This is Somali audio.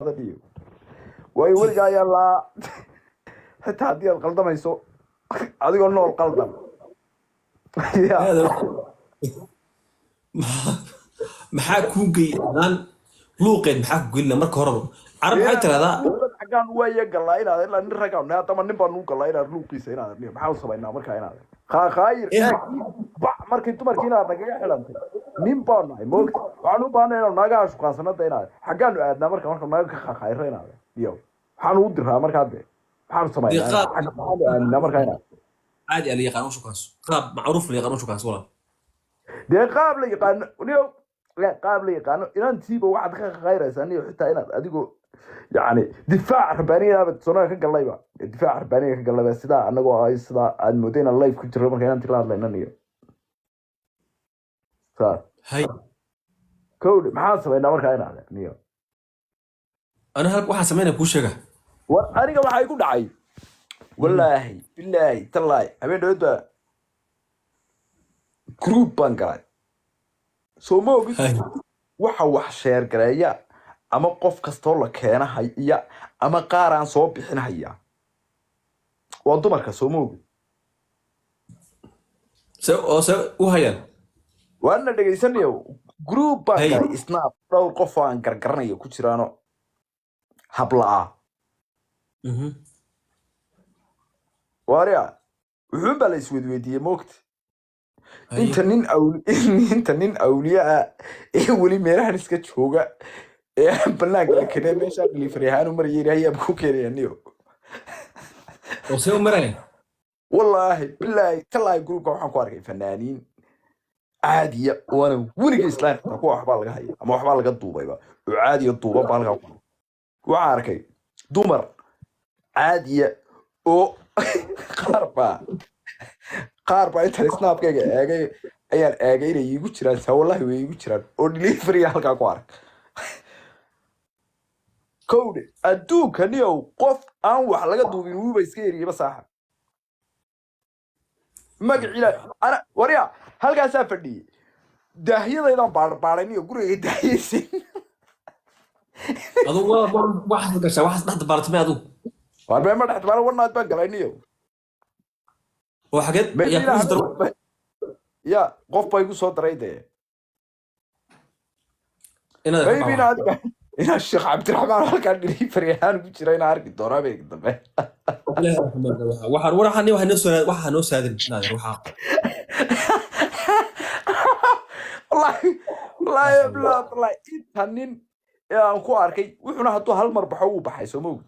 ديو واي ولقى يلا حتى هدي القلدة ما يسوق هذا يقول نوع القلدة يا هذا maxaa kuu geeyay adaan luuqeed maxaa ku gelina marka horeba carab waxay هنا tiraahdaa ولد حقان ويا قلا هنا إلا نرجع نها طبعا نبى نوق قلا هنا لوقي سينا هنا محاول سبعين مركا هنا خاير با مركي تو مركي هنا نجا حلمت نبى ناي موك وعنو بانه نجا شو كان سنة هنا حقان أدنى مركا نجا خاير هنا يو حنو درها مركا ده محاول سبعين diiqaad هنا مركا هنا caadi ah la yaqaan u shukaaso qaab macruuf la yaqaan u shukaaso wala ده قابل يقان اليوم لا قابل يقان إن أنت تجيب واحد غير ثاني حتى هنا أديكو يعني دفاع رباني هذا بتصنع كقلبة دفاع رباني كقلبة سدا أنا جو هاي سدا المدينة اللايف كنت ربما كان أنت لا لنا نيو صار hay كود محاسب إن أمر كائن هذا نيو ana halka waxaa sameynaya kuu sheega وأنا قبل حيكون دعي والله بالله تلاي أبين دوت جروب بانكاي سومو hay wax sheer gareeya ama qof kastoo la keenahaya ama qaar aan soo bixinahaya waa dumarka soo moogi se u hayaan waana dhageysanayo group baa hay galay snap dhowr qof oo aan gargaranayo ku jiraano habla waariya wuxuu baa la isweydiiyey moogta hay inta nin awliya ah ee weli meelahan iska jooga ee banaanka la keenay meesha delivery ahaan u marayay ilaahay ayaa ku keenayaniyo oo se u marayaan والله بالله تلاقي جروب كم حنكو أركي فنانين عادية وأنا ورقة إسلام تكو أحبال لها هي أما أحبال لها الطوبة يبقى وعادية الطوبة بالها وعاركي دمر عادية أو قاربة أنت السناب كي أجي أيان أجي يجوا ترى سوالله ويجوا ترى أودلي فري هالك أقوارك كود أدو كنيو قف أنا وحلاقة دوبي مو بيسكيري بس صح magaciila ana wariya halkaas fadhiyay daahiyadaydan baarbaarayniyo guriga daahiyaysin adu waxaad gashaa waxaad dhexda baartamay adu warbeen ma dhaxta baan wanaad baan galayniyo oo xageed yaa ku daro ya qof bay ku soo daray de inaad baybina adiga ina sheekh cabdiraxmaan halkaan delivery ahaan ku jira ina arki doonaa bay dambe waxaa noo saadin naadir waxaa والله والله انت نين aan ku arkay wuxuna haduu hal mar baxo uu baxay soo moog